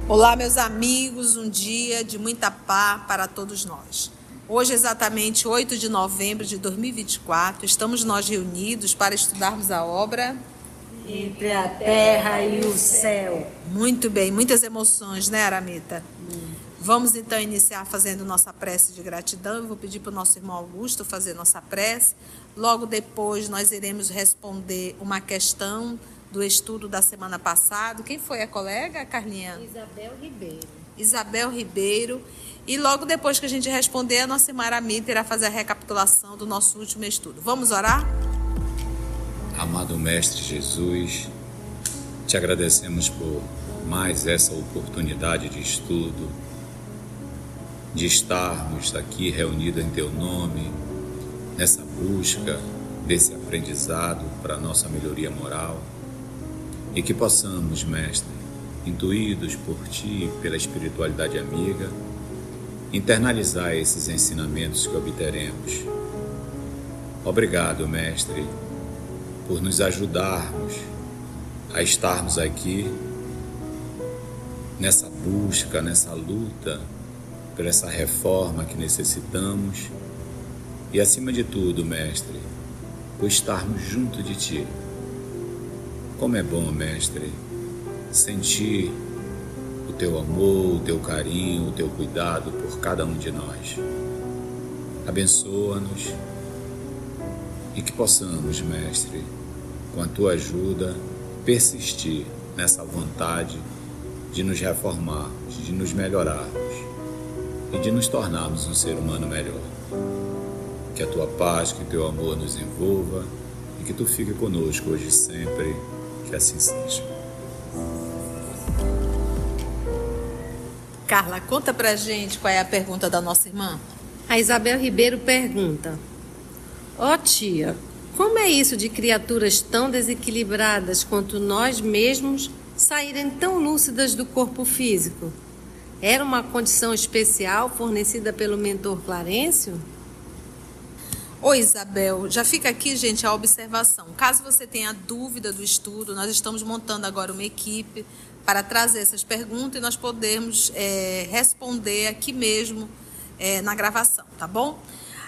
Olá, meus amigos, um dia de muita paz para todos nós. Hoje, exatamente 8 de novembro de 2024, estamos nós reunidos para estudarmos a obra Entre a terra e o céu. Muito bem, muitas emoções, né, Aramita? Vamos então iniciar fazendo nossa prece de gratidão. Eu vou pedir para o nosso irmão Augusto fazer nossa prece. Logo depois nós iremos responder uma questão do estudo da semana passada. Quem foi a colega, Carlinha? Isabel Ribeiro. E logo depois que a gente responder, a nossa irmã Aramita irá fazer a recapitulação do nosso último estudo. Vamos orar? Amado Mestre Jesus, te agradecemos por mais essa oportunidade de estudo, de estarmos aqui reunidos em Teu nome, nessa busca desse aprendizado para a nossa melhoria moral, e que possamos, Mestre, intuídos por Ti e pela espiritualidade amiga, internalizar esses ensinamentos que obteremos. Obrigado, Mestre, por nos ajudarmos a estarmos aqui nessa busca, nessa luta por essa reforma que necessitamos e, acima de tudo, Mestre, por estarmos junto de Ti. Como é bom, Mestre, sentir o Teu amor, o Teu carinho, o Teu cuidado por cada um de nós. Abençoa-nos e que possamos, Mestre, com a Tua ajuda, persistir nessa vontade de nos reformarmos, de nos melhorarmos e de nos tornarmos um ser humano melhor. Que a Tua paz, que o Teu amor nos envolva e que Tu fique conosco hoje e sempre, que assim seja. Carla, conta pra gente qual é a pergunta da nossa irmã. A Isabel Ribeiro pergunta: Ó tia, como é isso de criaturas tão desequilibradas quanto nós mesmos saírem tão lúcidas do corpo físico? Era uma condição especial fornecida pelo mentor Clarencio? Oi, Isabel, já fica aqui, gente, a observação. Caso você tenha dúvida do estudo, nós estamos montando agora uma equipe para trazer essas perguntas e nós podemos responder aqui mesmo na gravação, tá bom?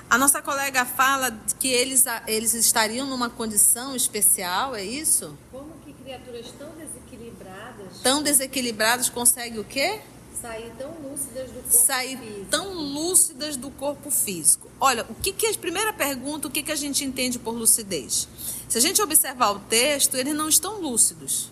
A nossa colega fala que eles estariam numa condição especial, é isso? Como que criaturas tão desequilibradas... Tão desequilibradas conseguem o quê? Sair tão lúcidas do corpo Sair físico. tão lúcidas do corpo físico. Olha, a primeira pergunta, o que a gente entende por lucidez? Se a gente observar o texto, eles não estão lúcidos.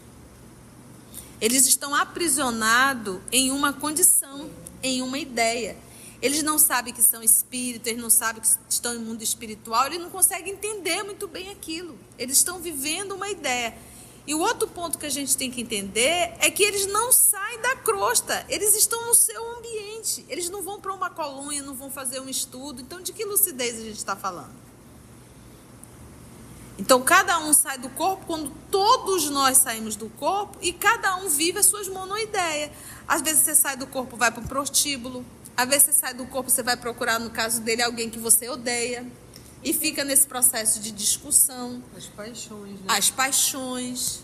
Eles estão aprisionados em uma condição, em uma ideia. Eles não sabem que são espíritos, eles não sabem que estão em mundo espiritual, eles não conseguem entender muito bem aquilo. Eles estão vivendo uma ideia. E o outro ponto que a gente tem que entender é que eles não saem da crosta, eles estão no seu ambiente, eles não vão para uma colônia, não vão fazer um estudo. Então, de que lucidez a gente está falando? Então, cada um sai do corpo quando todos nós saímos do corpo e cada um vive as suas monoideias. Às vezes você sai do corpo, vai para um prostíbulo, às vezes você sai do corpo, você vai procurar, no caso dele, alguém que você odeia. E fica nesse processo de discussão. As paixões, né? As paixões.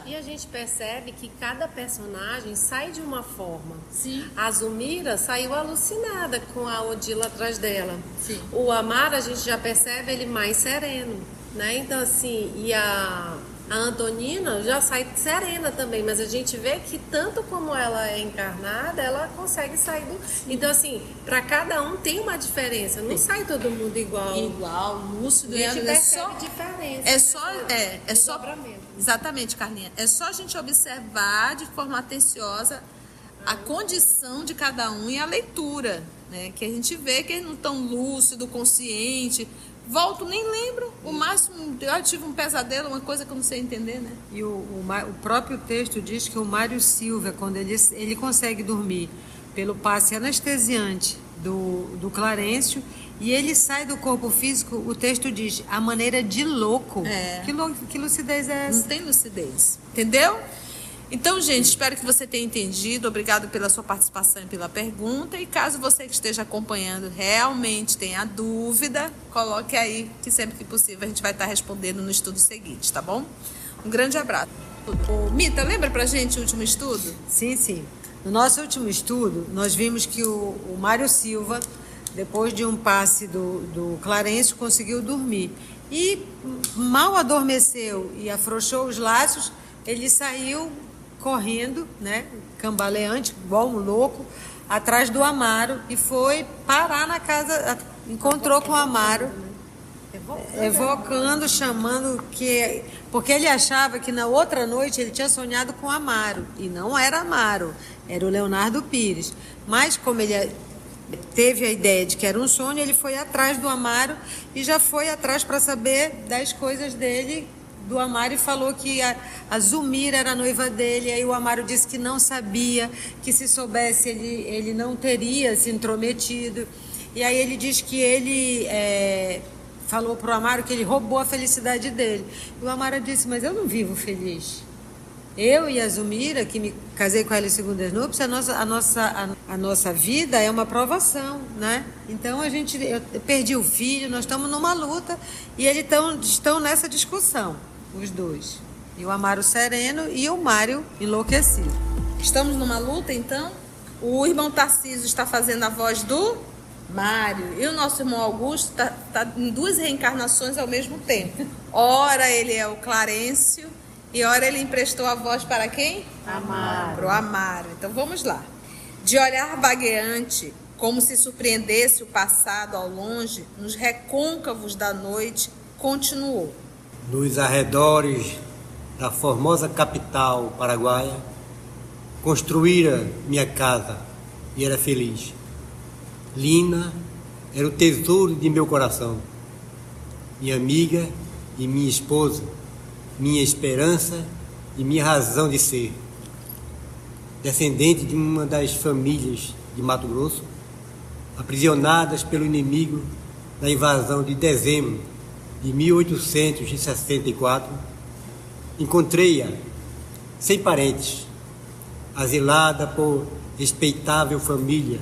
E a gente percebe que cada personagem sai de uma forma. Sim. A Zumira saiu alucinada com a Odila atrás dela. Sim. O Amar, a gente já percebe ele mais sereno, né? Então, assim, e a Antonina já sai serena também, mas a gente vê que tanto como ela é encarnada, ela consegue sair do... Então, assim, para cada um tem uma diferença, não sai todo mundo igual. Igual, lúcido. A gente percebe só diferença. É só exatamente, Carlinha. É só a gente observar de forma atenciosa a condição de cada um e a leitura, né? Que a gente vê que eles não estão lúcido, consciente. Volto, nem lembro. O máximo, eu tive um pesadelo, uma coisa que eu não sei entender, né? E o próprio texto diz que o Mário Silva, quando ele consegue dormir pelo passe anestesiante do Clarencio, e ele sai do corpo físico, o texto diz, a maneira de louco. Que lucidez é essa? Não tem lucidez, entendeu? Então, gente, espero que você tenha entendido. Obrigado pela sua participação e pela pergunta. E caso você que esteja acompanhando realmente tenha dúvida, coloque aí, que sempre que possível a gente vai estar respondendo no estudo seguinte, tá bom? Um grande abraço. certo? Ô, Mita, lembra pra gente o último estudo? Sim, sim. No nosso último estudo, nós vimos que o Mário Silva, depois de um passe do Clarencio, conseguiu dormir. E mal adormeceu e afrouxou os laços, ele saiu correndo, né, cambaleante, igual um louco, atrás do Amaro e foi parar na casa, encontrou com o Amaro, evocando, chamando, porque ele achava que na outra noite ele tinha sonhado com o Amaro, e não era Amaro, era o Leonardo Pires. Mas como ele teve a ideia de que era um sonho, ele foi atrás do Amaro e já foi atrás para saber das coisas dele, do Amaro, e falou que a Zumira era a noiva dele. Aí o Amaro disse que não sabia, que se soubesse ele não teria se intrometido. E aí ele diz que ele falou para o Amaro que ele roubou a felicidade dele. E o Amaro disse, mas eu não vivo feliz. Eu e a Zumira, que me casei com ela em segundas núpcias, a nossa vida é uma provação, né? Então eu perdi o filho, nós estamos numa luta e eles estão nessa discussão, os dois. E o Amaro sereno e o Mário enlouquecido. Estamos numa luta, então? O irmão Tarcísio está fazendo a voz do Mário. E o nosso irmão Augusto está em duas reencarnações ao mesmo tempo. Ora ele é o Clarencio e ora ele emprestou a voz para quem? Amaro. Para o Amaro. Então vamos lá. De olhar vagueante, como se surpreendesse o passado ao longe, nos recôncavos da noite, continuou. Nos arredores da formosa capital paraguaia, construíra minha casa e era feliz. Lina era o tesouro de meu coração, minha amiga e minha esposa, minha esperança e minha razão de ser. Descendente de uma das famílias de Mato Grosso, aprisionadas pelo inimigo na invasão de dezembro de 1864, encontrei-a sem parentes, asilada por respeitável família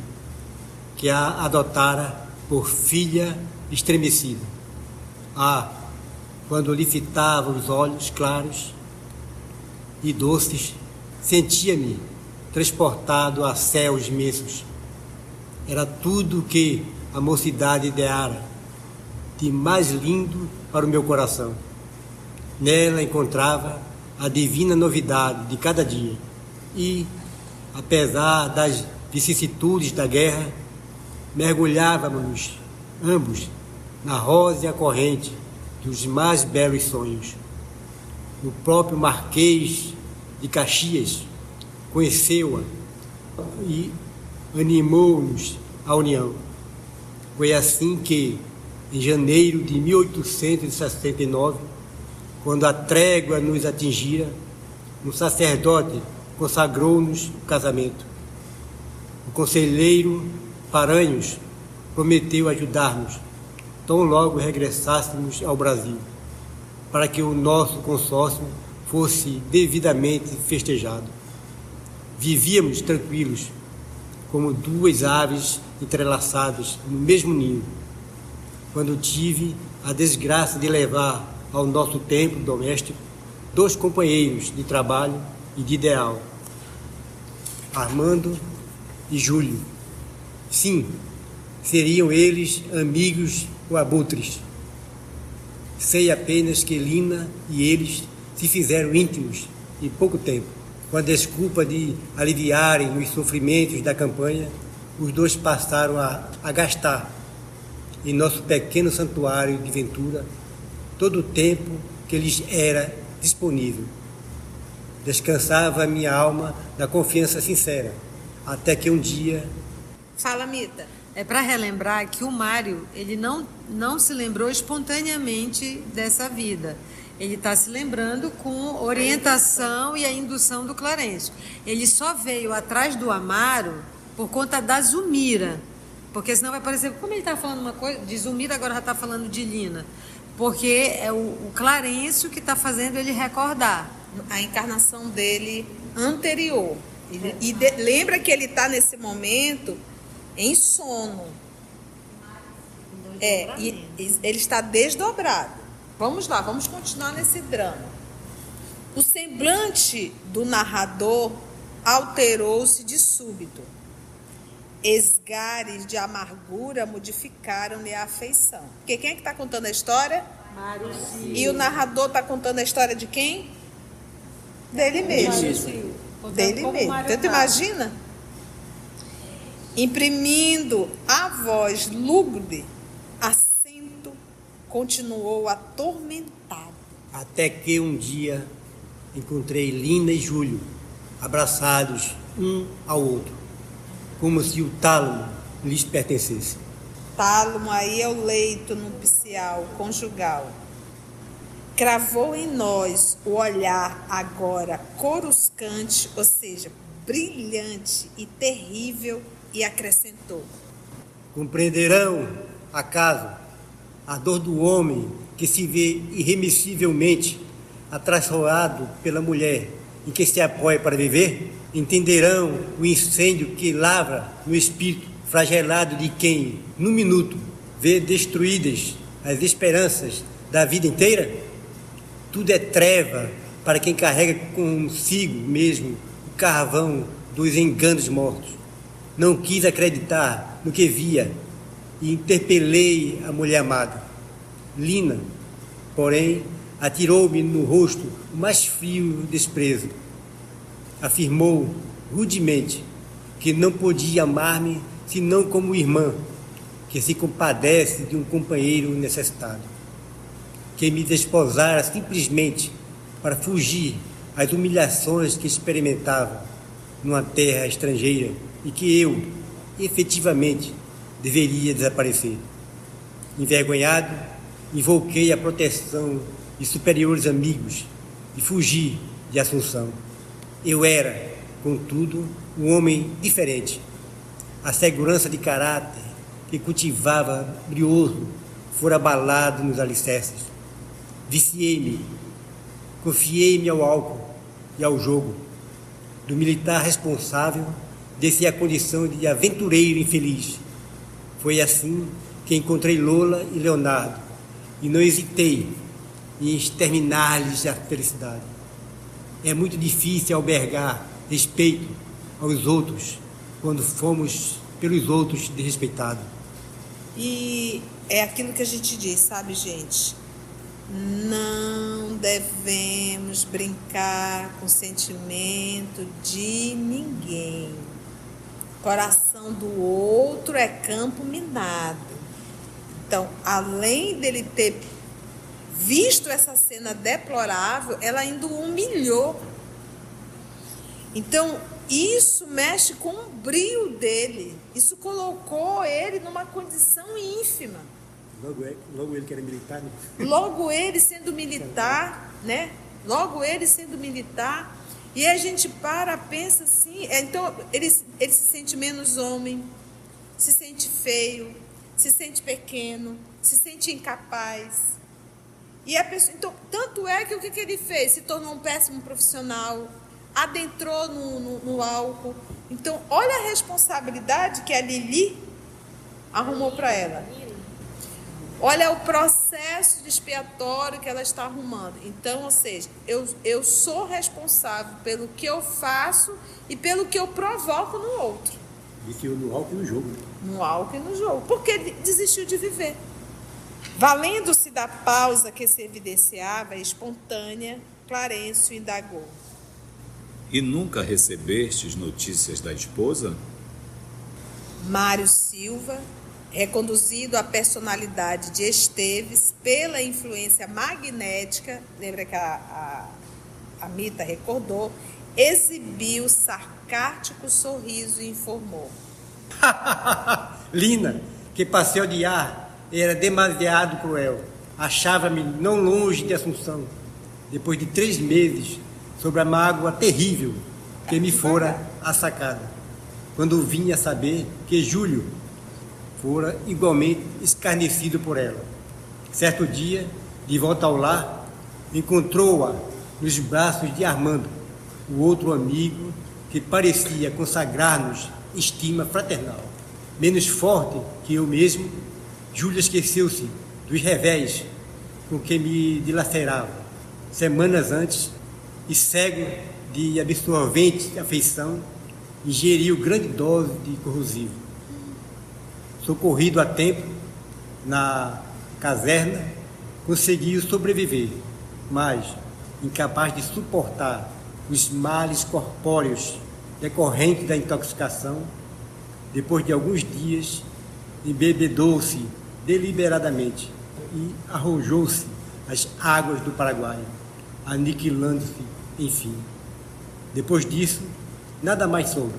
que a adotara por filha estremecida. Quando lhe fitava os olhos claros e doces, sentia-me transportado a céus imensos. Era tudo o que a mocidade ideara de mais lindo para o meu coração. Nela encontrava a divina novidade de cada dia e, apesar das vicissitudes da guerra, mergulhávamos ambos na rósea corrente dos mais belos sonhos. O próprio Marquês de Caxias conheceu-a e animou-nos à união. Foi assim que, em janeiro de 1869, quando a trégua nos atingira, um sacerdote consagrou-nos o casamento. O conselheiro Paranhos prometeu ajudar-nos tão logo regressássemos ao Brasil, para que o nosso consórcio fosse devidamente festejado. Vivíamos tranquilos, como duas aves entrelaçadas no mesmo ninho, quando tive a desgraça de levar ao nosso templo doméstico 2 companheiros de trabalho e de ideal, Armando e Júlio. Sim, seriam eles amigos ou abutres. Sei apenas que Lina e eles se fizeram íntimos em pouco tempo. Com a desculpa de aliviarem os sofrimentos da campanha, os dois passaram a gastar em nosso pequeno santuário de Ventura todo o tempo que lhes era disponível. Descansava a minha alma na confiança sincera, até que um dia... Fala, Mita. É para relembrar que o Mário, ele não se lembrou espontaneamente dessa vida. Ele está se lembrando com orientação e a indução do Clarencio. Ele só veio atrás do Amaro por conta da Zumira. Porque senão vai parecer... Como ele está falando uma coisa de Zumira, agora já está falando de Lina. Porque é o Clarencio que está fazendo ele recordar. A encarnação dele anterior. Lembra que ele está nesse momento em sono. E ele está desdobrado. Vamos lá, vamos continuar nesse drama. O semblante do narrador alterou-se de súbito. Esgares de amargura modificaram-lhe a afeição. Porque quem é que está contando a história? Mário Silva. E o narrador está contando a história de quem? Dele mesmo. Dele mesmo. Então, tu imagina? Imprimindo a voz lúgubre, acento continuou atormentado. Até que um dia encontrei Lina e Júlio abraçados um ao outro, como se o tálamo lhes pertencesse. Tálamo aí é o leito nupcial, conjugal. Cravou em nós o olhar agora coruscante, ou seja, brilhante e terrível, e acrescentou: Compreenderão, acaso, a dor do homem que se vê irremissivelmente atraiçoado pela mulher em que se apoia para viver? Entenderão o incêndio que lavra no espírito flagelado de quem, num minuto, vê destruídas as esperanças da vida inteira? Tudo é treva para quem carrega consigo mesmo o carvão dos enganos mortos. Não quis acreditar no que via e interpelei a mulher amada. Lina, porém, atirou-me no rosto o mais frio desprezo. Afirmou rudemente que não podia amar-me senão como irmã, que se compadece de um companheiro necessitado, que me desposara simplesmente para fugir às humilhações que experimentava numa terra estrangeira e que eu, efetivamente, deveria desaparecer. Envergonhado, invoquei a proteção de superiores amigos e fugi de Assunção. Eu era, contudo, um homem diferente. A segurança de caráter que cultivava brioso fora abalado nos alicerces. Viciei-me, confiei-me ao álcool e ao jogo. Do militar responsável, desci à condição de aventureiro infeliz. Foi assim que encontrei Lola e Leonardo, e não hesitei em exterminar-lhes a felicidade. É muito difícil albergar respeito aos outros quando fomos pelos outros desrespeitados. E é aquilo que a gente diz, sabe, gente? Não devemos brincar com o sentimento de ninguém. Coração do outro é campo minado. Então, além dele ter visto essa cena deplorável, ela ainda o humilhou. Então, isso mexe com o brio dele. Isso colocou ele numa condição ínfima. Logo ele que era militar, né? Logo ele sendo militar, né? Logo ele sendo militar. E a gente pensa assim, então ele se sente menos homem, se sente feio, se sente pequeno, se sente incapaz. E a pessoa, então, tanto é que o que ele fez? Se tornou um péssimo profissional, adentrou no álcool. Então, olha a responsabilidade que a Lili arrumou para ela. Olha o processo expiatório que ela está arrumando. Então, ou seja, eu sou responsável pelo que eu faço e pelo que eu provoco no outro. Viciou no álcool e no jogo. No álcool e no jogo. Porque ele desistiu de viver. Valendo-se da pausa que se evidenciava espontânea, Clarencio indagou: E nunca recebestes notícias da esposa? Mário Silva, reconduzido à personalidade de Esteves pela influência magnética, lembra que a Mita recordou, exibiu sarcástico sorriso e informou: Lina, que passei a odiar, era demasiado cruel. Achava-me não longe de Assunção, depois de 3 meses, sobre a mágoa terrível que me fora assacada, quando vinha a saber que Júlio fora igualmente escarnecido por ela. Certo dia, de volta ao lar, encontrou-a nos braços de Armando, o outro amigo que parecia consagrar-nos estima fraternal. Menos forte que eu mesmo, Júlia esqueceu-se dos revés com que me dilacerava. Semanas antes, e cego de absorvente afeição, ingeriu grande dose de corrosivo. Socorrido a tempo na caserna, conseguiu sobreviver, mas, incapaz de suportar os males corpóreos decorrentes da intoxicação, depois de alguns dias, embebedou-se deliberadamente e arrojou-se às águas do Paraguai, aniquilando-se, enfim. Depois disso, nada mais soube.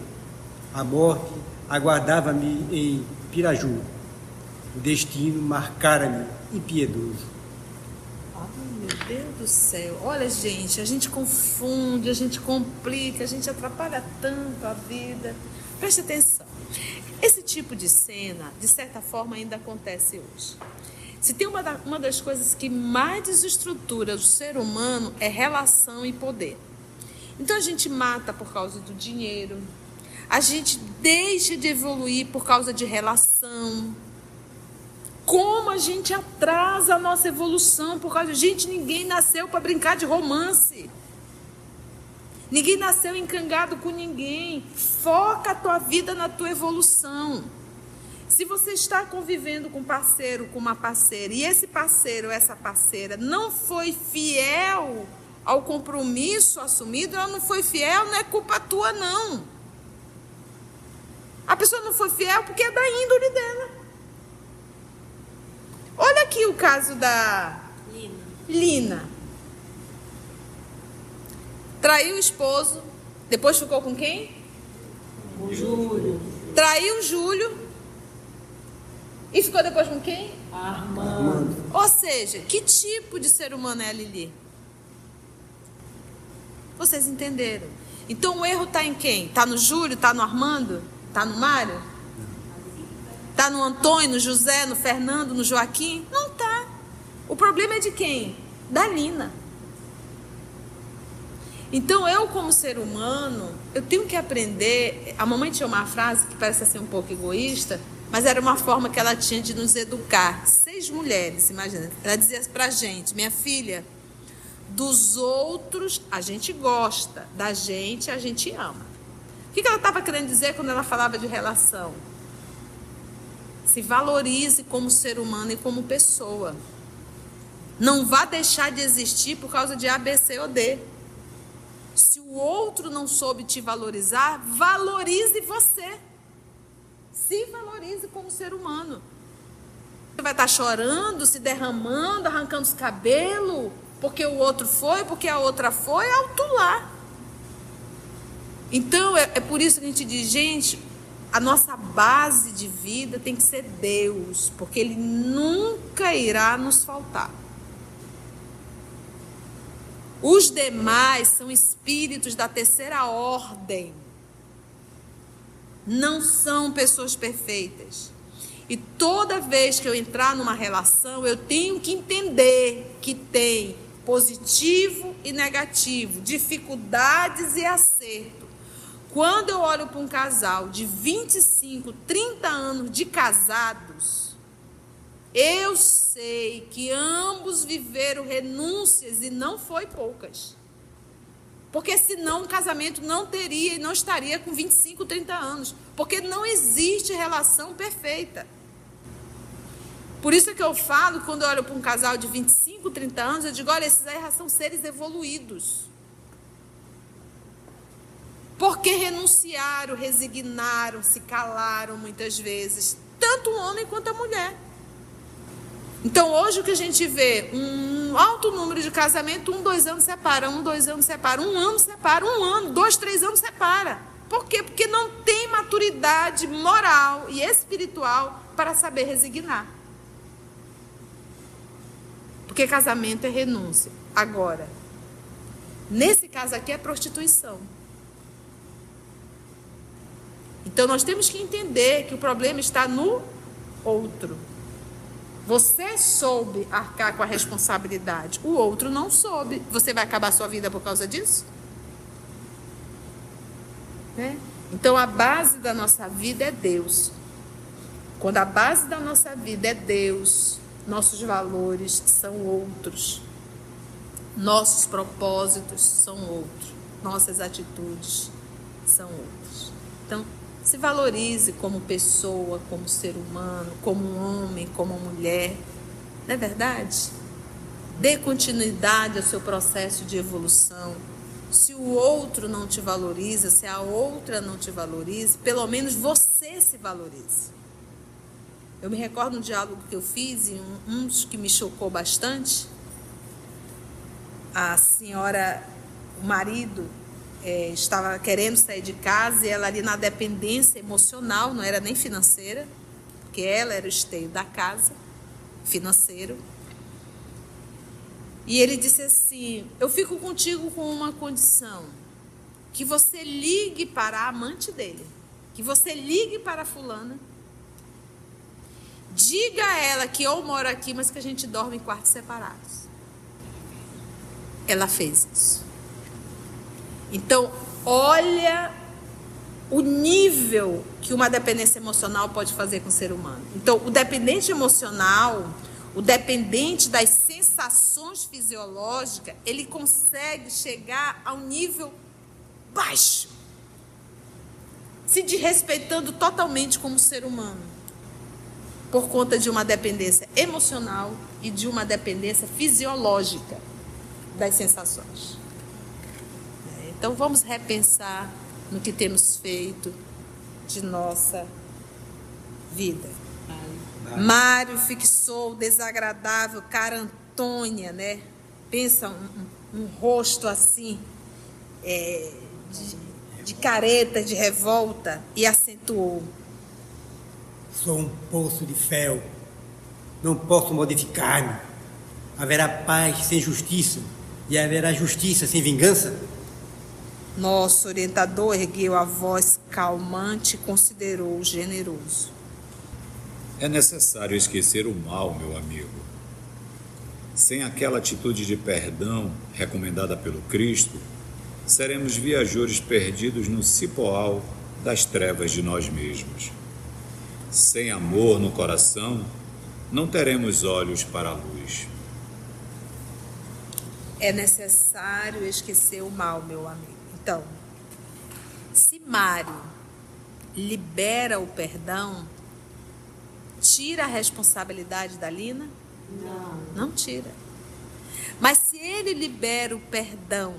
A morte aguardava-me em Piraju. O destino marcara-me impiedoso. Meu Deus do céu. Olha, gente, a gente confunde, a gente complica, a gente atrapalha tanto a vida. Preste atenção. Esse tipo de cena, de certa forma, ainda acontece hoje. Se tem uma das coisas que mais desestrutura o ser humano é relação e poder. Então a gente mata por causa do dinheiro, a gente deixa de evoluir por causa de relação. Como a gente atrasa a nossa evolução por causa de... Gente, ninguém nasceu para brincar de romance. Ninguém nasceu encangado com ninguém. Foca a tua vida na tua evolução. Se você está convivendo com um parceiro, com uma parceira, e esse parceiro ou essa parceira não foi fiel ao compromisso assumido, ela não foi fiel, não é culpa tua, não. A pessoa não foi fiel porque é da índole dela. Olha aqui o caso da Lina. Traiu o esposo, depois ficou com quem? O Júlio. Traiu o Júlio e ficou depois com quem? Armando. Ou seja, que tipo de ser humano é a Lili? Vocês entenderam? Então o erro está em quem? Está no Júlio? Está no Armando? Está no Mário? Está no Antônio, no José, no Fernando, no Joaquim? Não está. O problema é de quem? Da Lina. Então eu, como ser humano, eu tenho que aprender. A mamãe tinha uma frase que parece ser um pouco egoísta, mas era uma forma que ela tinha de nos educar. 6 mulheres, imagina. Ela dizia pra gente: minha filha, dos outros a gente gosta, da gente a gente ama. O que ela estava querendo dizer quando ela falava de relação? Se valorize como ser humano e como pessoa. Não vá deixar de existir por causa de A, B, C ou D. Se o outro não soube te valorizar, valorize você. Se valorize como ser humano. Você vai estar chorando, se derramando, arrancando os cabelos, porque o outro foi, porque a outra foi, alto lá. Então, é por isso que a gente diz, gente, a nossa base de vida tem que ser Deus, porque Ele nunca irá nos faltar. Os demais são espíritos da terceira ordem. Não são pessoas perfeitas. E toda vez que eu entrar numa relação, eu tenho que entender que tem positivo e negativo, dificuldades e acerto. Quando eu olho para um casal de 25, 30 anos de casados, eu sei que ambos viveram renúncias e não foi poucas. Porque senão o casamento não teria e não estaria com 25, 30 anos. Porque não existe relação perfeita. Por isso que eu falo, quando eu olho para um casal de 25, 30 anos, eu digo, olha, esses aí já são seres evoluídos. Porque renunciaram, resignaram, se calaram muitas vezes, tanto o homem quanto a mulher. Então hoje o que a gente vê, um alto número de casamento, 1, 2 anos separa, 1, 2 anos separa, 1 ano separa, 1 ano, 2, 3 anos separa. Por quê? Porque não tem maturidade moral e espiritual para saber resignar. Porque casamento é renúncia. Agora, nesse caso aqui é prostituição. Então nós temos que entender que o problema está no outro. Você soube arcar com a responsabilidade, o outro não soube. Você vai acabar a sua vida por causa disso? Então a base da nossa vida é Deus. Quando a base da nossa vida é Deus, nossos valores são outros. Nossos propósitos são outros, nossas atitudes são outras. Então, se valorize como pessoa, como ser humano, como um homem, como mulher. Não é verdade? Dê continuidade ao seu processo de evolução. Se o outro não te valoriza, se a outra não te valoriza, pelo menos você se valorize. Eu me recordo de um diálogo que eu fiz, e um que me chocou bastante. A senhora, o marido, estava querendo sair de casa e ela ali na dependência emocional, não era nem financeira, porque ela era o esteio da casa, financeiro. E ele disse assim: eu fico contigo com uma condição, que você ligue para a amante dele, que você ligue para a fulana, diga a ela que eu moro aqui, mas que a gente dorme em quartos separados. Ela fez isso. Então, olha o nível que uma dependência emocional pode fazer com o ser humano. Então, o dependente emocional, o dependente das sensações fisiológicas, ele consegue chegar a um nível baixo, se desrespeitando totalmente como ser humano, por conta de uma dependência emocional e de uma dependência fisiológica das sensações. Então vamos repensar no que temos feito de nossa vida. Mário fixou o desagradável cara Antônia, né? Pensa um rosto assim, de careta, de revolta, e acentuou: sou um poço de fel, não posso modificar-me. Haverá paz sem justiça, e haverá justiça sem vingança? Nosso orientador ergueu a voz calmante e considerou generoso. É necessário esquecer o mal, meu amigo. Sem aquela atitude de perdão recomendada pelo Cristo, seremos viajores perdidos no cipoal das trevas de nós mesmos. Sem amor no coração, não teremos olhos para a luz. É necessário esquecer o mal, meu amigo. Então, se Mário libera o perdão, tira a responsabilidade da Lina? Não tira. Mas se ele libera o perdão,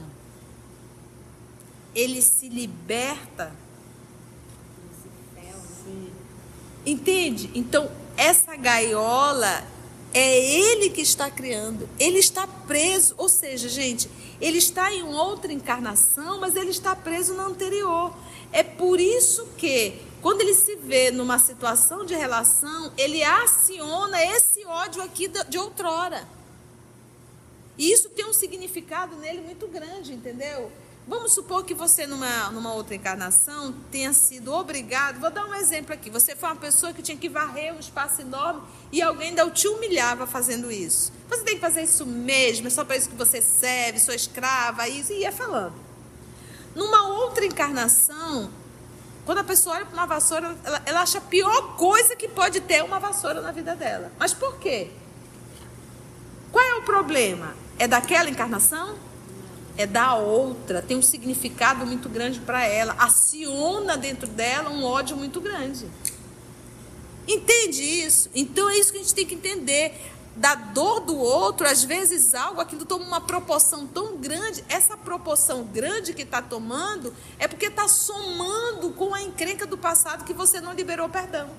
ele se liberta. Entende? Então, essa gaiola é ele que está criando. Ele está preso. Ou seja, gente, ele está em outra encarnação, mas ele está preso na anterior. É por isso que, quando ele se vê numa situação de relação, ele aciona esse ódio aqui de outrora. E isso tem um significado nele muito grande, entendeu? Vamos supor que você, numa outra encarnação, tenha sido obrigado. Vou dar um exemplo aqui. Você foi uma pessoa que tinha que varrer um espaço enorme e alguém ainda te humilhava fazendo isso. Você tem que fazer isso mesmo, é só para isso que você serve, sou escrava, isso, e ia falando. Numa outra encarnação, quando a pessoa olha para uma vassoura, ela acha a pior coisa que pode ter uma vassoura na vida dela. Mas por quê? Qual é o problema? É daquela encarnação? É da outra, tem um significado muito grande para ela, aciona dentro dela um ódio muito grande. Entende isso? Então é isso que a gente tem que entender. Da dor do outro, às vezes aquilo toma uma proporção tão grande. Essa proporção grande que está tomando é porque está somando com a encrenca do passado que você não liberou perdão.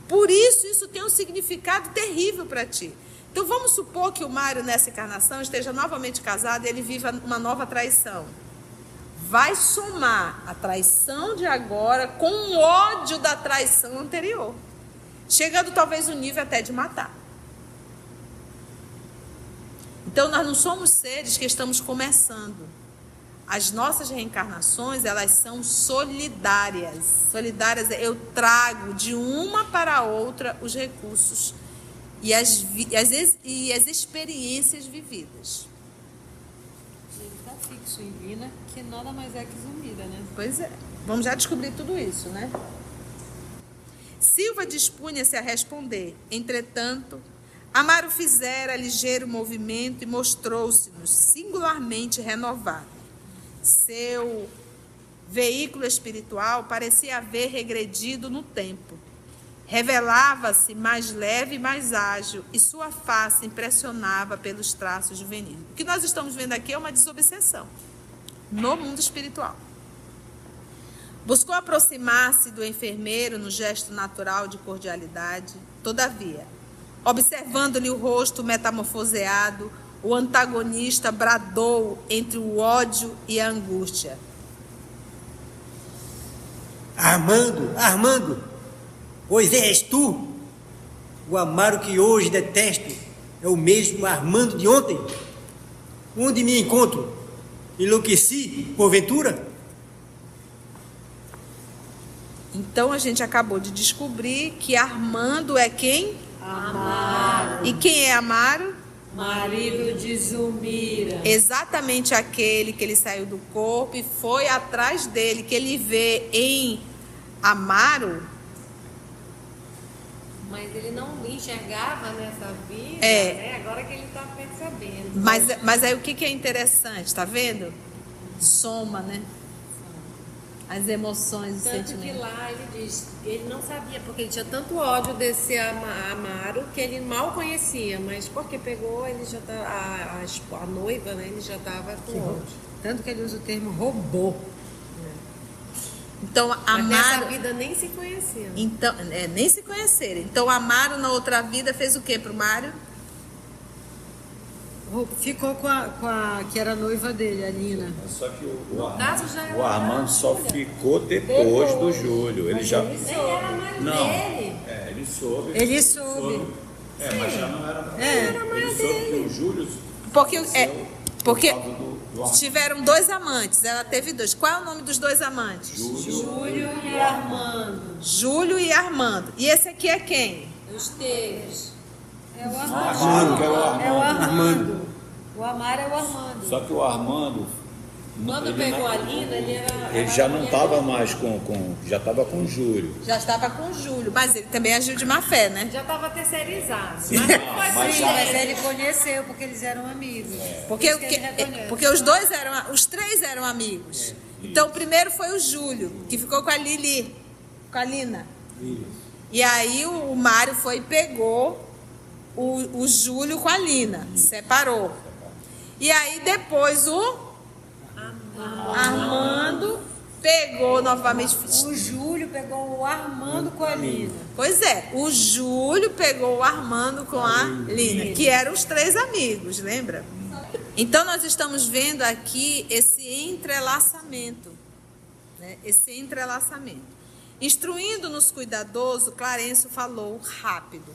Por isso tem um significado terrível para ti. Então vamos supor que o Mário nessa encarnação esteja novamente casado e ele viva uma nova traição. Vai somar a traição de agora com o ódio da traição anterior, chegando talvez no nível até de matar. Então nós não somos seres que estamos começando. As nossas reencarnações, elas são solidárias. Solidárias, eu trago de uma para a outra os recursos e as experiências vividas. Ele está fixo em Lina, que nada mais é que Zumira, né? Pois é. Vamos já descobrir tudo isso, né? Silva dispunha-se a responder. Entretanto, Amaro fizera ligeiro movimento e mostrou-se-nos singularmente renovado. Seu veículo espiritual parecia haver regredido no tempo. Revelava-se mais leve e mais ágil, e sua face impressionava pelos traços juvenis. O que nós estamos vendo aqui é uma desobsessão no mundo espiritual. Buscou aproximar-se do enfermeiro no gesto natural de cordialidade. Todavia, observando-lhe o rosto metamorfoseado, o antagonista bradou entre o ódio e a angústia. Armando, Armando, pois és tu? O Amaro que hoje detesto é o mesmo Armando de ontem? Onde me encontro? Enlouqueci, porventura? Então a gente acabou de descobrir que Armando é quem? Amaro. E quem é Amaro? Marido de Zulmira. Exatamente aquele que ele saiu do corpo e foi atrás dele, que ele vê em Amaro. Mas ele não enxergava nessa vida, É. né? Agora que ele está percebendo. Mas aí o que é interessante, tá vendo? Soma, né? As emoções e Tanto que sentimentos. lá ele diz, ele não sabia, porque ele tinha tanto ódio desse Amaro que ele mal conhecia, mas porque pegou, ele já tá, a noiva, né? Ele já estava com ódio. Tanto que ele usa o termo robô. Então, Mas nessa Amaro. vida nem se conheciam. Então, nem se conheceram. Então, Amaro na outra vida fez o que pro Mário? Ficou com a que era a noiva dele, a Nina. Só que caso já era o Armando só ficou depois do Júlio. Ele já. Nem era mais Não. dele. Ele soube. Ele soube. Mas já não era. É. Ele soube que o Júlio. Porque Por causa do Armando. tiveram 2 amantes, ela teve 2. Qual é o nome dos 2 amantes? Júlio e Armando. Júlio e Armando. E esse aqui é quem? Os teus. É o Armando, que é o Armando. É o Armando. O Amaro é o Armando. Só que o Armando. Quando ele pegou não- a Lina, Ele já não estava mais já estava com o Júlio. Já estava com o Júlio, mas ele também agiu de má fé, né? já estava terceirizado. Sim, Mas não foi mas assim, já- Mas né? ele conheceu, porque eles eram amigos. Porque, Isso que ele reconhece. porque os 3 eram amigos. Então, o primeiro foi o Júlio, que ficou com a Lili, com a Lina. E aí o Mário foi e pegou o Júlio com a Lina, separou. E aí depois o Armando pegou novamente. O Júlio pegou o Armando com a Nina. Pois é, o Júlio pegou o Armando com a Lina, que eram os 3 amigos, lembra? Então nós estamos vendo aqui esse entrelaçamento, né? Esse entrelaçamento. Instruindo-nos cuidadoso, Clarencio falou rápido.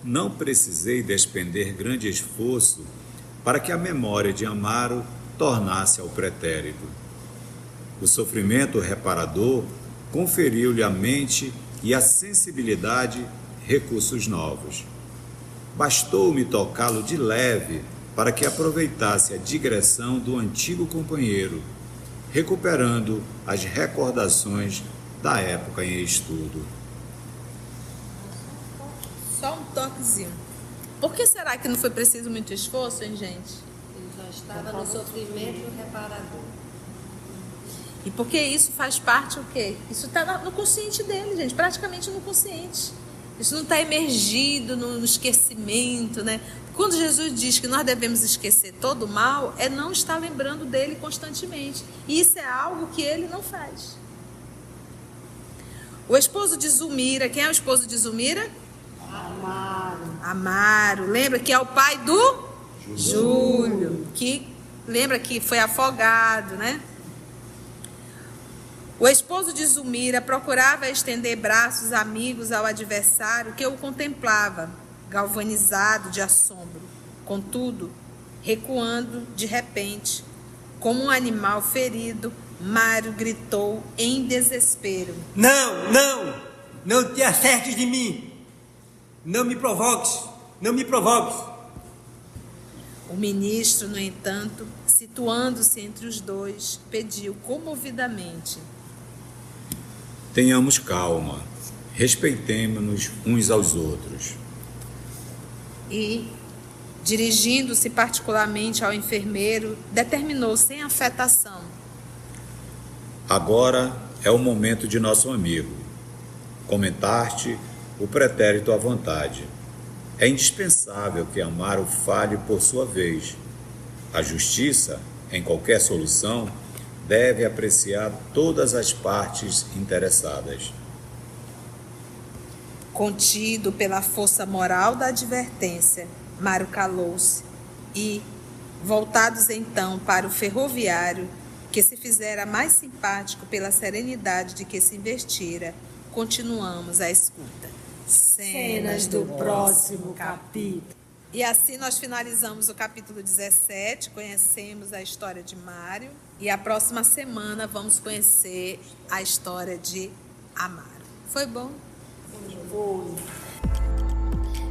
Não precisei despender grande esforço para que a memória de Amaro tornasse ao pretérito. O sofrimento reparador conferiu-lhe à mente e à sensibilidade recursos novos. Bastou-me tocá-lo de leve para que aproveitasse a digressão do antigo companheiro, recuperando as recordações da época em estudo. Só um toquezinho. Por que será que não foi preciso muito esforço, hein, gente? Ele já estava no sofrimento reparador. E porque isso faz parte o quê? Isso está no consciente dele, gente, praticamente no consciente. Isso não está emergido no esquecimento, né? Quando Jesus diz que nós devemos esquecer todo o mal, é não estar lembrando dele constantemente. E isso é algo que ele não faz. O esposo de Zulmira, quem é o esposo de Zulmira? Amaro. Lembra que é o pai do Júlio, que lembra que foi afogado, né? O esposo de Zulmira procurava estender braços amigos ao adversário que o contemplava, galvanizado de assombro. Contudo, recuando de repente, como um animal ferido, Mário gritou em desespero. Não, não! Não te acertes de mim! Não me provoques! Não me provoques! O ministro, no entanto, situando-se entre os dois, pediu comovidamente: Tenhamos calma, respeitemo-nos uns aos outros. e, dirigindo-se particularmente ao enfermeiro, determinou sem afetação: agora é o momento de nosso amigo. Comentar-te o pretérito à vontade. É indispensável que Amaro fale por sua vez. A justiça, em qualquer solução, deve apreciar todas as partes interessadas. Contido pela força moral da advertência, Mário calou-se e, voltados então para o ferroviário, que se fizera mais simpático pela serenidade de que se investira, continuamos a escuta. Cenas do próximo capítulo. E assim nós finalizamos o capítulo 17, conhecemos a história de Mário, e a próxima semana vamos conhecer a história de Amaro. Foi bom? Foi.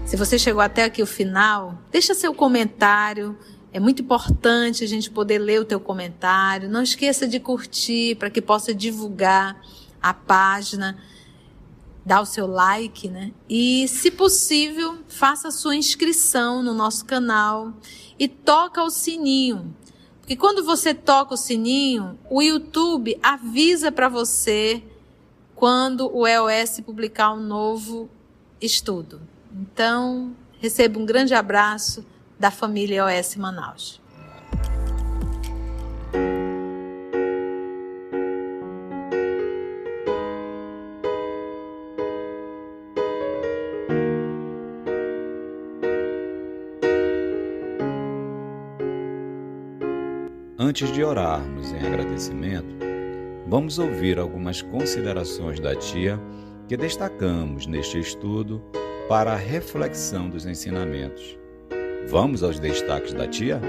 Se você chegou até aqui o final, deixa seu comentário. É muito importante a gente poder ler o teu comentário. Não esqueça de curtir para que possa divulgar a página. Dá o seu like, né? E, se possível, faça a sua inscrição no nosso canal e toca o sininho. Porque quando você toca o sininho, o YouTube avisa para você quando o EOS publicar um novo estudo. Então, receba um grande abraço da família EOS Manaus. Antes de orarmos em agradecimento, vamos ouvir algumas considerações da tia que destacamos neste estudo para a reflexão dos ensinamentos. Vamos aos destaques da tia?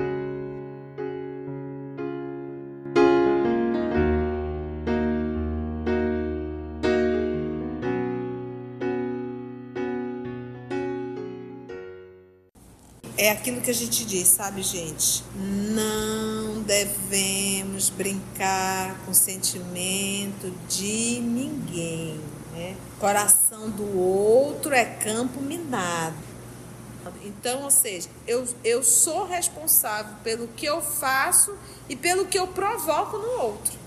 É aquilo que a gente diz, sabe, gente? Não devemos brincar com o sentimento de ninguém, né? Coração do outro é campo minado. Então, ou seja, eu sou responsável pelo que eu faço e pelo que eu provoco no outro.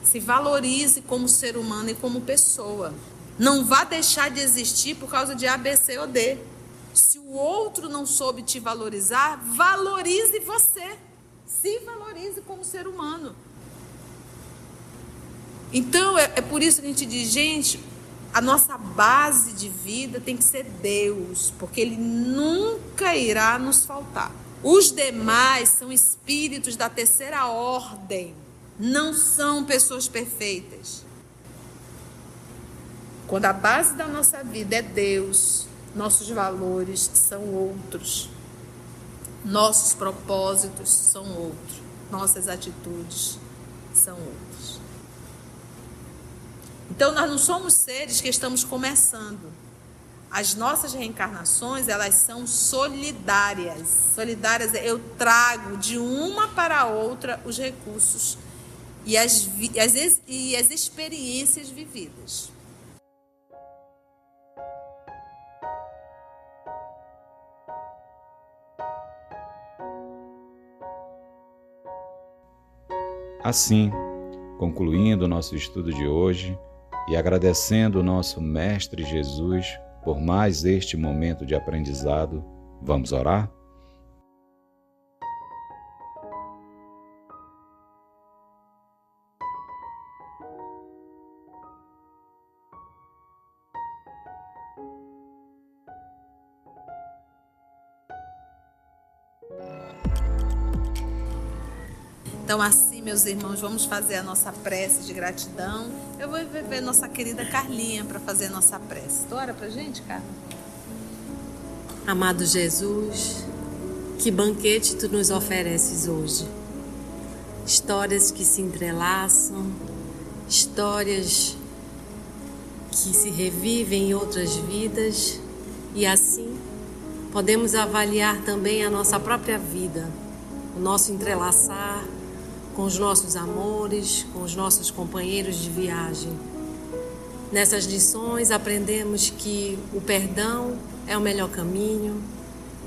Se valorize como ser humano e como pessoa. Não vá deixar de existir por causa de A, B, C ou D. Se o outro não soube te valorizar, valorize você. Se valorize como ser humano. Então, é por isso que a gente diz, gente, a nossa base de vida tem que ser Deus, porque Ele nunca irá nos faltar. Os demais são espíritos da terceira ordem, não são pessoas perfeitas. Quando a base da nossa vida é Deus, nossos valores são outros, nossos propósitos são outros, nossas atitudes são outras. Então, nós não somos seres que estamos começando. As nossas reencarnações, elas são solidárias. Solidárias, eu trago de uma para a outra os recursos e as experiências vividas. Assim, concluindo o nosso estudo de hoje e agradecendo o nosso Mestre Jesus por mais este momento de aprendizado, vamos orar? Então, assim, meus irmãos, vamos fazer a nossa prece de gratidão. Eu vou ver nossa querida Carlinha para fazer a nossa prece. Tu ora pra gente, Carla? Amado Jesus, que banquete Tu nos ofereces hoje. Histórias que se entrelaçam, histórias que se revivem em outras vidas e assim podemos avaliar também a nossa própria vida, o nosso entrelaçar com os nossos amores, com os nossos companheiros de viagem. Nessas lições aprendemos que o perdão é o melhor caminho,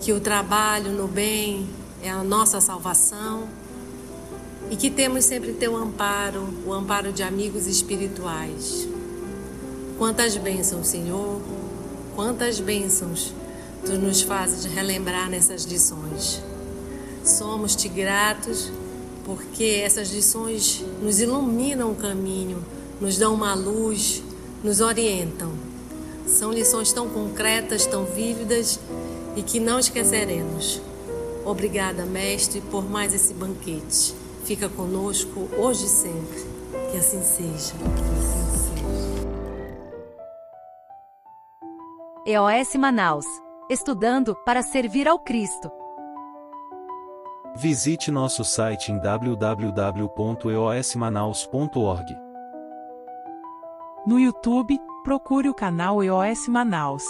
que o trabalho no bem é a nossa salvação e que temos sempre teu amparo, o amparo de amigos espirituais. Quantas bênçãos, Senhor, quantas bênçãos Tu nos fazes relembrar nessas lições. Somos-te gratos porque essas lições nos iluminam o caminho, nos dão uma luz, nos orientam. São lições tão concretas, tão vívidas e que não esqueceremos. Obrigada, Mestre, por mais esse banquete. Fica conosco hoje e sempre. Que assim seja. EOS Manaus. Estudando para servir ao Cristo. Visite nosso site em www.eosmanaus.org. No YouTube, procure o canal EOS Manaus.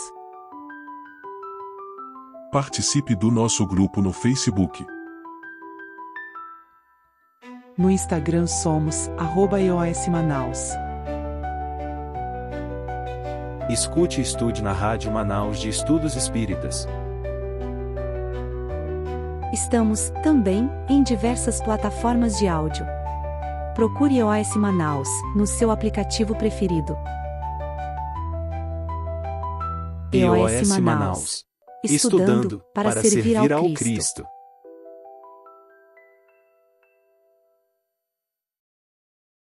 Participe do nosso grupo no Facebook. No Instagram somos @EOS Manaus. Escute e estude na Rádio Manaus de Estudos Espíritas. Estamos, também, em diversas plataformas de áudio. Procure EOS Manaus, no seu aplicativo preferido. EOS Manaus. Estudando para servir ao Cristo.